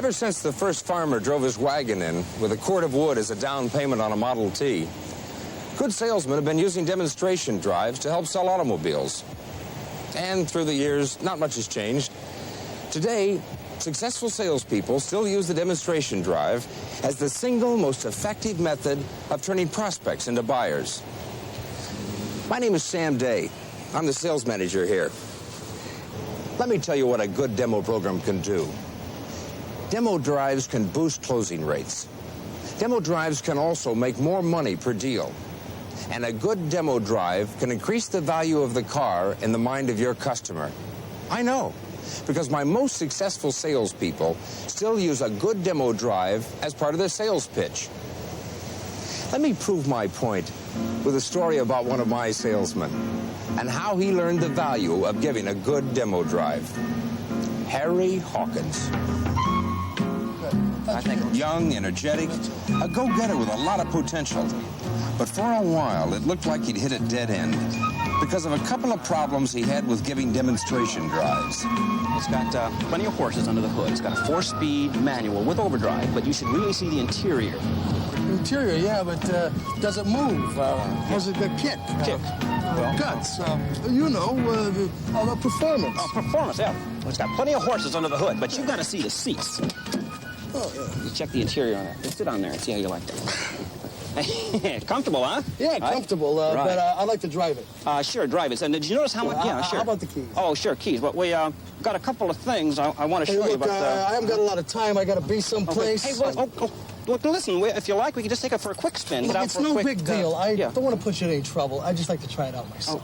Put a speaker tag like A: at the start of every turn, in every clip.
A: Ever since the first farmer drove his wagon in with a cord of wood as a down payment on a Model T, good salesmen have been using demonstration drives to help sell automobiles. And through the years, not much has changed. Today, successful salespeople still use the demonstration drive as the single most effective method of turning prospects into buyers. My name is Sam Day. I'm the sales manager here. Let me tell you what a good demo program can do. Demo drives can boost closing rates. Demo drives can also make more money per deal. And a good demo drive can increase the value of the car in the mind of your customer. I know, because my most successful salespeople still use a good demo drive as part of their sales pitch. Let me prove my point with a story about one of my salesmen and how he learned the value of giving a good demo drive. Harry Hawkins. Young, energetic, a go-getter with a lot of potential. But for a while, it looked like he'd hit a dead end because of a couple of problems he had with giving demonstration drives.
B: It's got plenty of horses under the hood. It's got a 4-speed manual with overdrive, but you should really see the interior.
C: Interior, yeah, but does it move? Has it got kick?
B: Kick.
C: Guts. You know, the performance.
B: Oh, performance, yeah. Well, it's got plenty of horses under the hood, but you've got to see the seats.
C: Oh, yeah.
B: You check the interior on it. Just sit on there and see how you like that. Comfortable, huh?
C: Yeah, comfortable,
B: right.
C: But I'd like to drive it.
B: Sure, drive it. And did you notice how much? Yeah, sure.
C: How about the keys?
B: Oh, sure, keys. But we got a couple of things I want to show you.
C: Look, I haven't got a lot of time. I got to be someplace.
B: Okay. Hey, well, look, listen, if you like, we can just take it for a quick spin.
C: Look, it's no big deal. I
B: yeah.
C: don't want to put you in any trouble. I just like to try it out myself.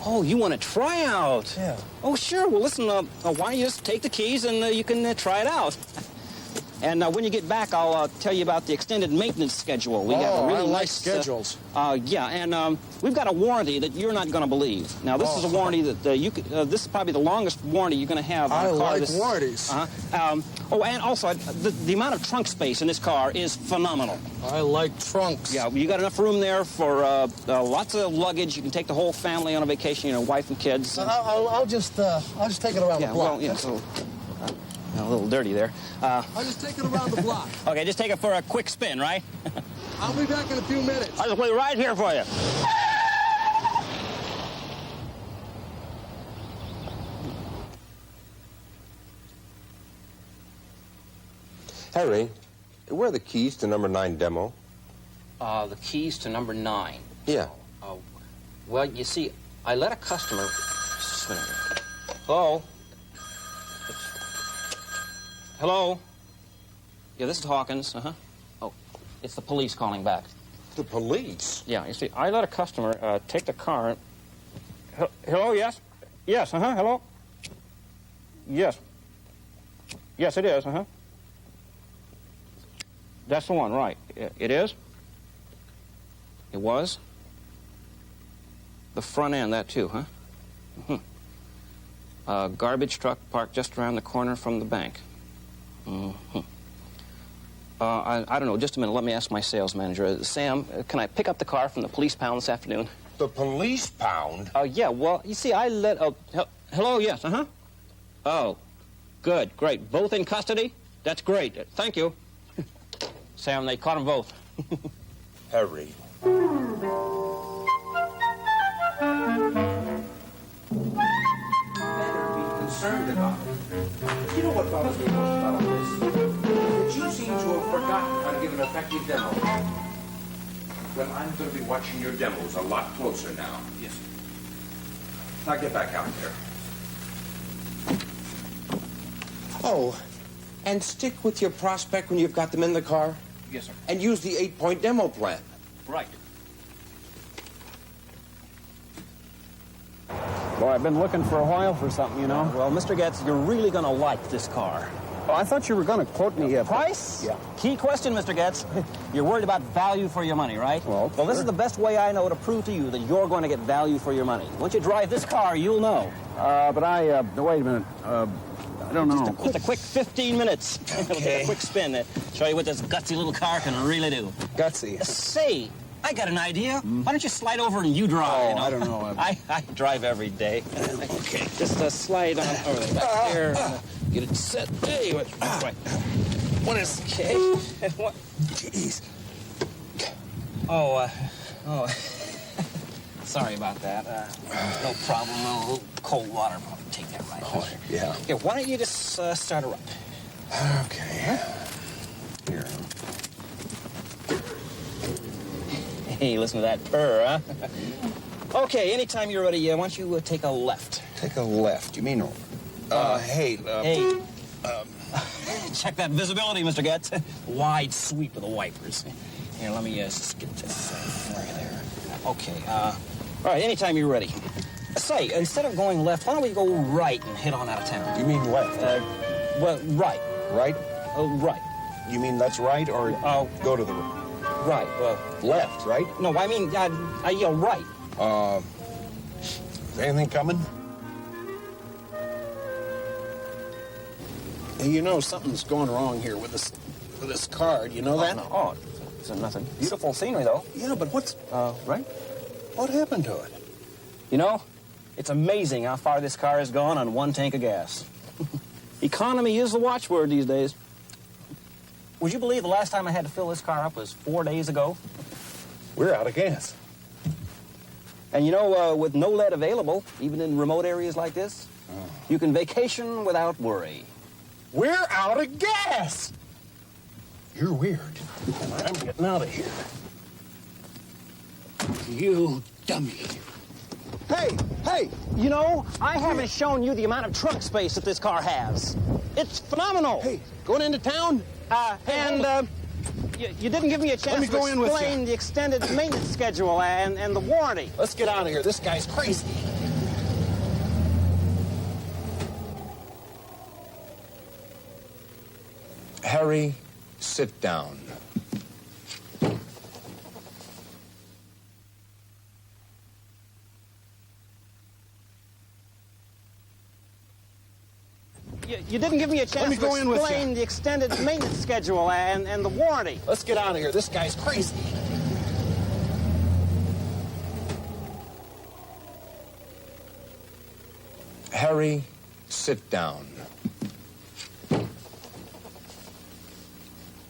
B: Oh, you want to try out?
C: Yeah.
B: Oh, sure. Well, listen, why don't you just take the keys and you can try it out. And when you get back, I'll tell you about the extended maintenance schedule. We got a really
C: I like
B: nice
C: schedules.
B: Yeah, and we've got a warranty that you're not going to believe. Now, this is a warranty that you could, this is probably the longest warranty you're going to have on a car.
C: I like warranties.
B: Oh, and also, the amount of trunk space in this car is phenomenal.
C: I like trunks.
B: Yeah, you got enough room there for lots of luggage. You can take the whole family on a vacation, you know, wife and kids.
C: I'll just take it around the block.
B: Well, yeah, so... a little dirty there.
C: I'll just take it around the block.
B: Okay, just take it for a quick spin, right?
C: I'll be back in a few minutes.
B: I'll just wait right here for you.
A: Harry, where are the keys to number 9 demo?
B: The keys to number 9.
A: Yeah.
B: Well, you see, I let a customer... Just a minute. Hello? Hello? Yeah, this is Hawkins. Oh, it's the police calling back.
A: The police?
B: Yeah, you see, I let a customer take the car. Hello, yes? Yes, hello? Yes. Yes, it is, That's the one, right. It is? It was? The front end, that too, huh? Garbage truck parked just around the corner from the bank. I don't know. Just a minute. Let me ask my sales manager. Sam, can I pick up the car from the police pound this afternoon?
A: The police pound?
B: Yeah. Well, you see, I let... hello, yes, Oh, good, great. Both in custody? That's great. Thank you. Sam, they caught them both.
A: Harry.
D: Concerned about it. You know what bothers me most about all this? That you seem to have forgotten how to give an effective demo. Well, I'm going to be watching your demos a lot closer now. Yes. Now get back out there.
A: Oh, and stick with your prospect when you've got them in the car?
D: Yes, sir.
A: And use the 8-point demo plan.
D: Right.
E: Boy, I've been looking for a while for something, you know.
B: Well, Mr. Getz, you're really going to like this car.
E: Oh, I thought you were going to quote me a
B: price?
E: Yeah.
B: Key question, Mr. Getz. You're worried about value for your money, right?
E: Well,
B: this
E: sure.
B: is the best way I know to prove to you that you're going to get value for your money. Once you drive this car, you'll know.
E: But wait a minute. I don't know.
B: Just a quick 15 minutes.
A: Okay.
B: We'll take a quick spin. Show you what this gutsy little car can really do.
A: Gutsy.
B: Say, I got an idea. Why don't you slide over and you drive?
E: Oh,
B: you know?
E: I don't know.
B: I drive every day.
A: Okay.
B: Just slide on over the back there. Get it set. Hey, right. What is... Okay. What?
A: Jeez.
B: Oh. Sorry about that. No problem. A little cold water. I'll take that right
A: Oh, yeah.
B: Here, why don't you just start her up?
A: Okay. Here.
B: Hey, listen to that purr, huh? Okay, anytime you're ready, why don't you take a left?
A: Take a left. You mean... hey...
B: Hey. Check that visibility, Mr. Getz. Wide sweep of the wipers. Here, let me just get this right there. Okay, all right, anytime you're ready. Say, instead of going left, why don't we go right and head on out of town?
A: You mean left?
B: Well, right.
A: Right?
B: Right.
A: You mean that's right, or go to the
B: Right, well...
A: left, right?
B: No, I mean, I yell right.
A: Is anything coming?
C: Hey, you know, something's going wrong here with this car. Do you know that?
B: Oh, it's nothing. Beautiful scenery, though.
C: Yeah, but what's...
B: Right?
C: What happened to it?
B: You know, it's amazing how far this car has gone on one tank of gas. Economy is the watchword these days. Would you believe the last time I had to fill this car up was 4 days ago?
A: We're out of gas.
B: And you know, with no lead available, even in remote areas like this, you can vacation without worry.
C: We're out of gas! You're weird. And I'm getting out of here. You dummy.
B: Hey, you know, I haven't shown you the amount of trunk space that this car has. It's phenomenal.
C: Hey, going into town?
B: You didn't give me a chance to explain the extended maintenance schedule and the warranty.
C: Let's get out of here. This guy's crazy.
A: Harry, sit down.
B: You didn't give me a chance to explain the extended maintenance schedule and the warranty.
C: Let's get out of here. This guy's crazy.
A: Harry, sit down.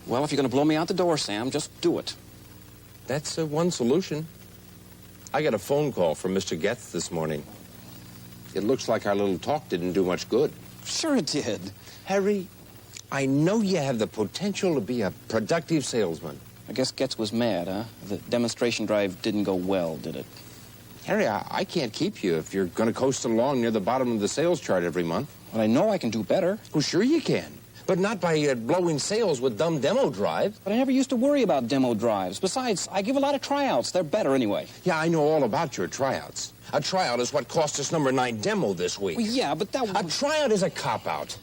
B: Well, if you're going to blow me out the door, Sam, just do it.
A: That's one solution. I got a phone call from Mr. Getz this morning. It looks like our little talk didn't do much good.
B: Sure it did.
A: Harry, I know you have the potential to be a productive salesman.
B: I guess Getz was mad, huh? The demonstration drive didn't go well, did it?
A: Harry, I can't keep you if you're going to coast along near the bottom of the sales chart every month.
B: Well, I know I can do better.
A: Well, sure you can. But not by blowing sales with dumb demo drives.
B: But I never used to worry about demo drives. Besides, I give a lot of tryouts. They're better anyway.
A: Yeah, I know all about your tryouts. A tryout is what cost us number 9 demo this week.
B: Well, yeah, but that...
A: A tryout is a cop-out.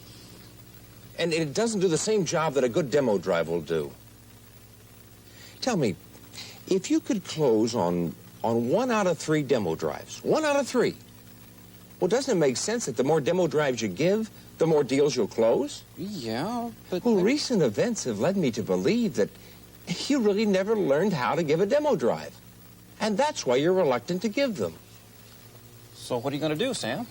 A: And it doesn't do the same job that a good demo drive will do. Tell me, if you could close on 1 out of 3 demo drives, 1 out of 3, well, doesn't it make sense that the more demo drives you give, the more deals you'll close?
B: Yeah, but...
A: Well, recent events have led me to believe that you really never learned how to give a demo drive. And that's why you're reluctant to give them.
B: So what are you going to do, Sam?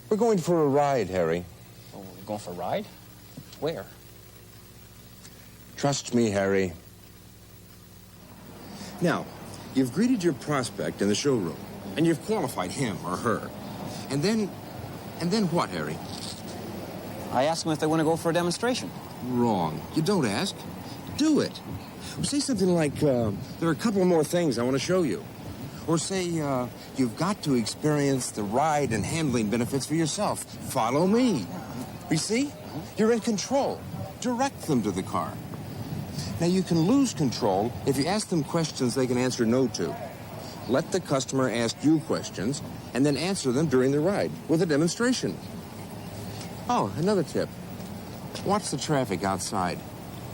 A: We're going for a ride, Harry.
B: Oh, we're going for a ride? Where?
A: Trust me, Harry. Now, you've greeted your prospect in the showroom, and you've qualified him or her. And then what, Harry?
B: I asked them if they want to go for a demonstration.
A: Wrong. You don't ask. Do it. Say something like, there are a couple more things I want to show you. Or say, you've got to experience the ride and handling benefits for yourself. Follow me. You see? You're in control. Direct them to the car. Now, you can lose control if you ask them questions they can answer no to. Let the customer ask you questions, and then answer them during the ride with a demonstration. Oh, another tip. Watch the traffic outside.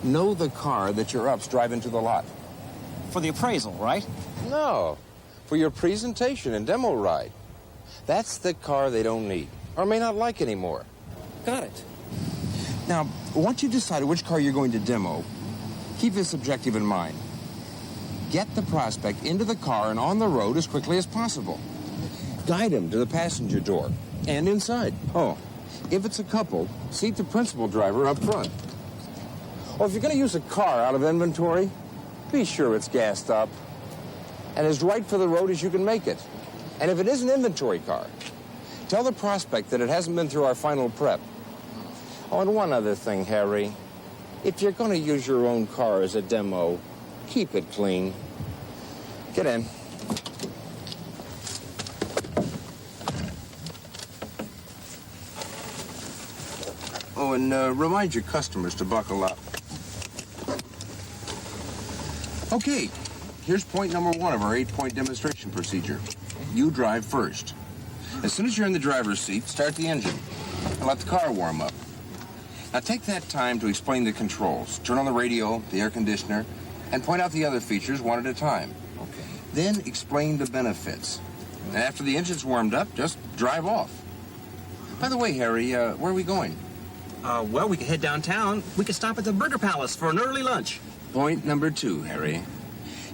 A: Know the car that your up's driving to the lot.
B: For the appraisal, right?
A: No, for your presentation and demo ride. That's the car they don't need, or may not like anymore.
B: Got it.
A: Now, once you decide which car you're going to demo, keep this objective in mind. Get the prospect into the car and on the road as quickly as possible. Guide him to the passenger door and inside. Oh, if it's a couple, seat the principal driver up front. Well, if you're going to use a car out of inventory, be sure it's gassed up and as right for the road as you can make it. And if it is an inventory car, tell the prospect that it hasn't been through our final prep. Oh, and one other thing, Harry. If you're going to use your own car as a demo, keep it clean. Get in. Oh, and remind your customers to buckle up. Okay, here's point number 1 of our 8-point demonstration procedure. You drive first. As soon as you're in the driver's seat, start the engine and let the car warm up. Now take that time to explain the controls. Turn on the radio, the air conditioner, and point out the other features one at a time.
B: Okay.
A: Then explain the benefits. And after the engine's warmed up, just drive off. By the way, Harry, where are we going?
F: Well, we could head downtown. We could stop at the Burger Palace for an early lunch.
A: Point number 2, Harry.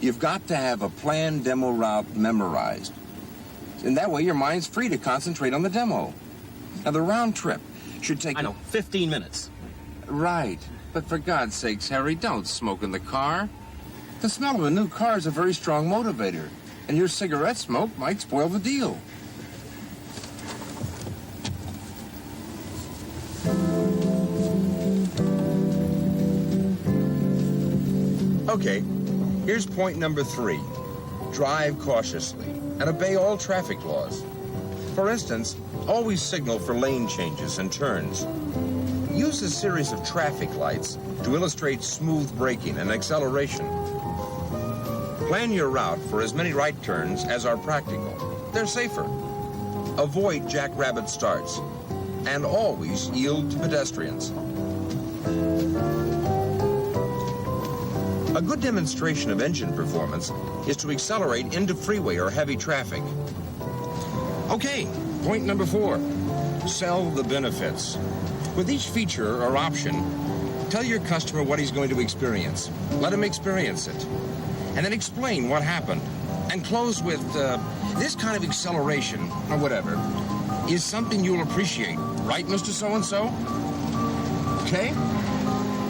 A: You've got to have a planned demo route memorized. And that way your mind's free to concentrate on the demo. Now, the round trip should take...
F: I know, 15 minutes.
A: Right. But for God's sakes, Harry, don't smoke in the car. The smell of a new car is a very strong motivator. And your cigarette smoke might spoil the deal. Okay, here's point number 3. Drive cautiously and obey all traffic laws. For instance, always signal for lane changes and turns. Use a series of traffic lights to illustrate smooth braking and acceleration. Plan your route for as many right turns as are practical. They're safer. Avoid jackrabbit starts and always yield to pedestrians. A good demonstration of engine performance is to accelerate into freeway or heavy traffic. Okay, point number 4. Sell the benefits. With each feature or option, tell your customer what he's going to experience. Let him experience it. And then explain what happened. And close with, this kind of acceleration, or whatever, is something you'll appreciate. Right, Mr. So-and-so? Okay?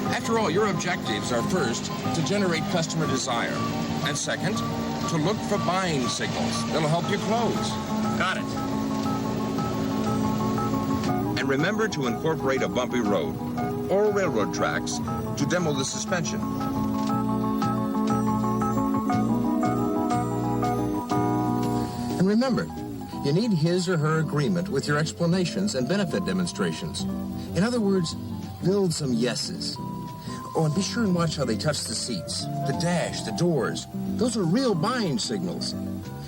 A: After all, your objectives are first, to generate customer desire. And second, to look for buying signals that'll help you close.
F: Got it.
A: And remember to incorporate a bumpy road or railroad tracks to demo the suspension. And remember, you need his or her agreement with your explanations and benefit demonstrations. In other words, build some yeses. Oh, and be sure and watch how they touch the seats, the dash, the doors. Those are real buying signals.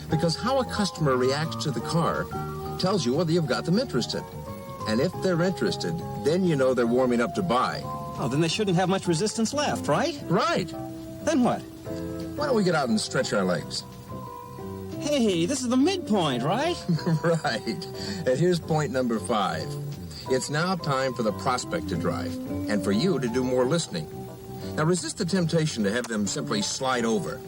A: Because how a customer reacts to the car tells you whether you've got them interested. And if they're interested, then you know they're warming up to buy.
F: Oh, then they shouldn't have much resistance left, right?
A: Right.
F: Then what?
A: Why don't we get out and stretch our legs?
F: Hey, this is the midpoint, right?
A: Right. And here's point number 5. It's now time for the prospect to drive, and for you to do more listening. Now resist the temptation to have them simply slide over.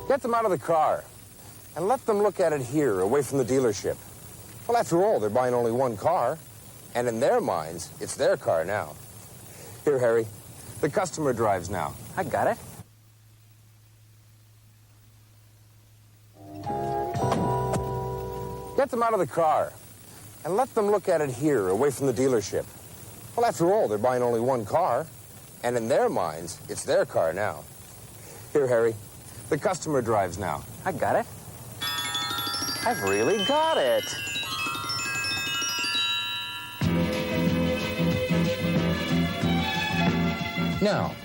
A: Get them out of the car, and let them look at it here, away from the dealership. Well, after all, they're buying only one car, and in their minds, it's their car now. Here, Harry, the customer drives now.
F: I got it.
A: Get them out of the car, and let them look at it here, away from the dealership. Well, after all, they're buying only one car, and in their minds, it's their car now. Here, Harry, the customer drives now.
F: I got it. I've really got it.
A: Now,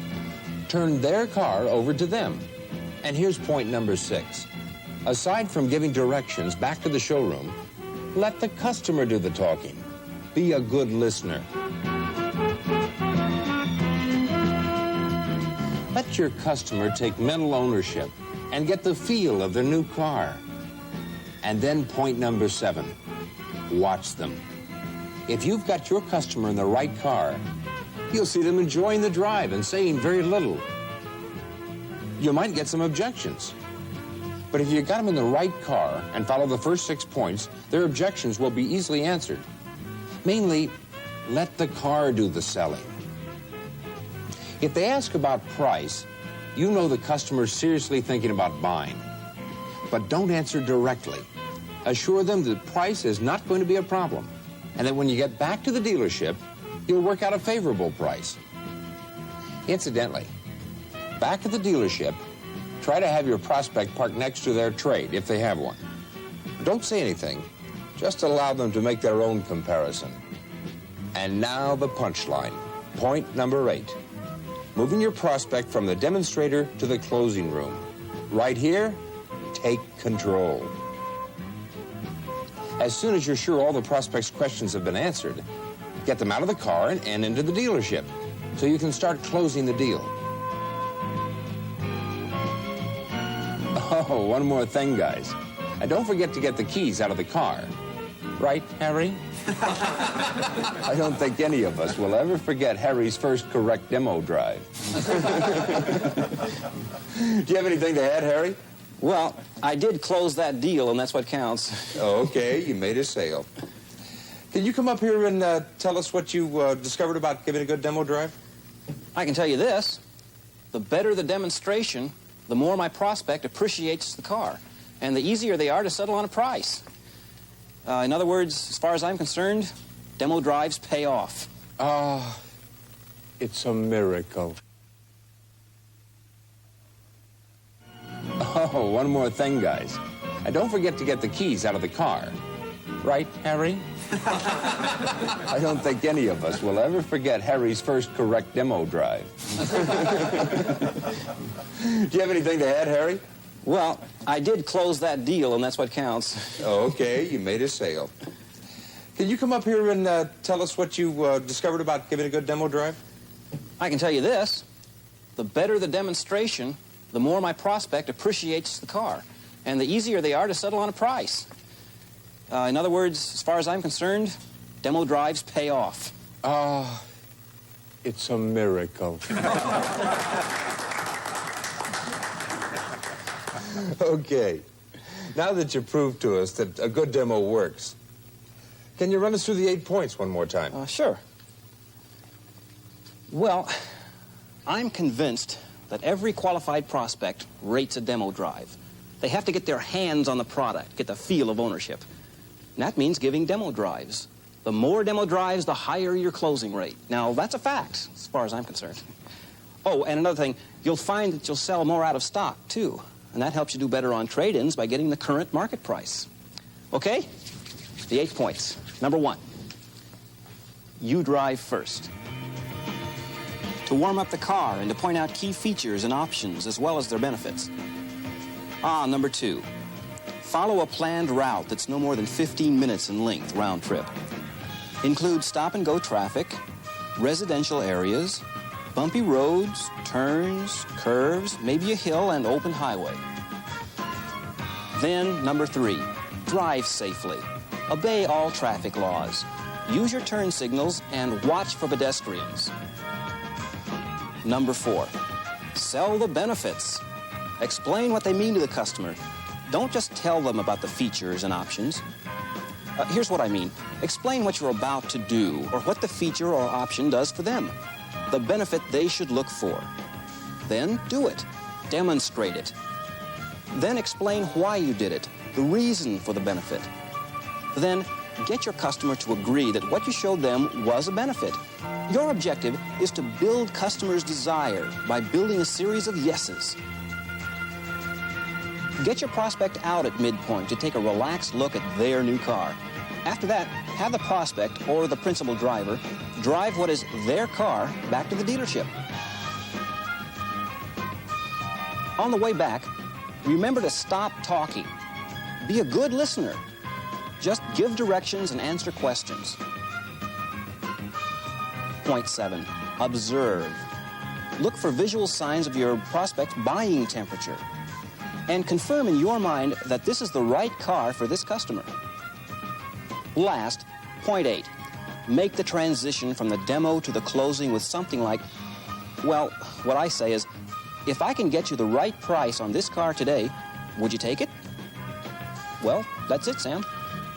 A: turn their car over to them. And here's point number 6. Aside from giving directions back to the showroom, let the customer do the talking. Be a good listener. Let your customer take mental ownership and get the feel of their new car. And then point number 7, watch them. If you've got your customer in the right car, you'll see them enjoying the drive and saying very little. You might get some objections. But if you got them in the right car and follow the first 6 points, their objections will be easily answered. Mainly, let the car do the selling. If they ask about price, you know the customer's seriously thinking about buying. But don't answer directly. Assure them that price is not going to be a problem, and that when you get back to the dealership, you'll work out a favorable price. Incidentally, back at the dealership, try to have your prospect park next to their trade, if they have one. Don't say anything. Just allow them to make their own comparison. And now the punchline. Point number 8. Moving your prospect from the demonstrator to the closing room. Right here, take control. As soon as you're sure all the prospect's questions have been answered, get them out of the car and into the dealership so you can start closing the deal. Oh, one more thing, guys. And don't forget to get the keys out of the car. Right, Harry? I don't think any of us will ever forget Harry's first correct demo drive. Do you have anything to add, Harry?
B: Well, I did close that deal, and that's what counts.
A: Okay, you made a sale. Can you come up here and tell us what you discovered about giving a good demo drive?
B: I can tell you this. The better the demonstration, the more my prospect appreciates the car, and the easier they are to settle on a price. In other words, as far as I'm concerned, demo drives pay off.
A: Ah, it's a miracle. Oh, one more thing, guys. And don't forget to get the keys out of the car. Right, Harry? I don't think any of us will ever forget Harry's first correct demo drive. Do you have anything to add, Harry?
B: Well, I did close that deal, and that's what counts.
A: Okay, you made a sale. Can you come up here and tell us what you discovered about giving a good demo drive?
B: I can tell you this. The better the demonstration, the more my prospect appreciates the car, and the easier they are to settle on a price. In other words, as far as I'm concerned, demo drives pay off.
A: Ah, it's a miracle. Okay. Now that you've proved to us that a good demo works, can you run us through the 8 points one more time?
B: Sure. Well, I'm convinced that every qualified prospect rates a demo drive. They have to get their hands on the product, get the feel of ownership. And that means giving demo drives. The more demo drives, the higher your closing rate. Now, that's a fact, as far as I'm concerned. Oh, and another thing, you'll find that you'll sell more out of stock, too. And that helps you do better on trade-ins by getting the current market price. Okay? The 8 points. Number 1, you drive first. To warm up the car and to point out key features and options as well as their benefits. Number 2, follow a planned route that's no more than 15 minutes in length round trip. Include stop-and-go traffic, residential areas, bumpy roads, turns, curves, maybe a hill and open highway. Then, number 3, drive safely. Obey all traffic laws. Use your turn signals and watch for pedestrians. Number 4, sell the benefits. Explain what they mean to the customer. Don't just tell them about the features and options. Here's what I mean. Explain what you're about to do or what the feature or option does for them. The benefit they should look for. Then do it. Demonstrate it. Then explain why you did it, the reason for the benefit. Then get your customer to agree that what you showed them was a benefit. Your objective is to build customers' desire by building a series of yeses. Get your prospect out at midpoint to take a relaxed look at their new car. After that, have the prospect or the principal driver drive what is their car back to the dealership. On the way back, remember to stop talking. Be a good listener. Just give directions and answer questions. Point 7, observe. Look for visual signs of your prospect's buying temperature and confirm in your mind that this is the right car for this customer. Last, point 8, make the transition from the demo to the closing with something like, well, what I say is, if I can get you the right price on this car today, Would you take it? Well, that's it, Sam.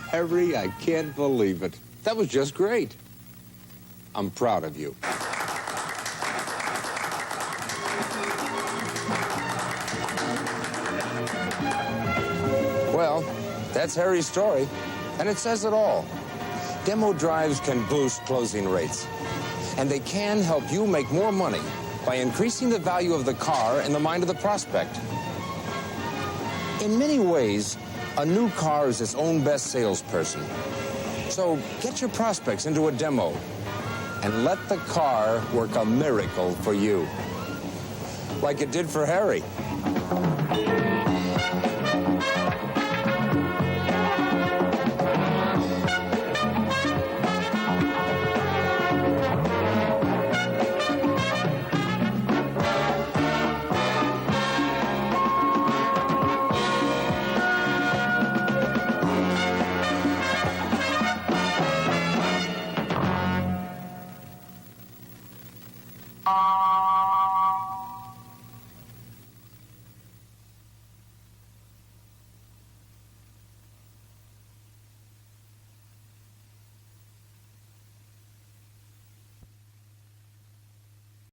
A: Harry, I can't believe it. That was just great. I'm proud of you. Well, that's Harry's story, and it says it all. Demo drives can boost closing rates, and they can help you make more money by increasing the value of the car in the mind of the prospect. In many ways, a new car is its own best salesperson. So get your prospects into a demo and let the car work a miracle for you, like it did for Harry.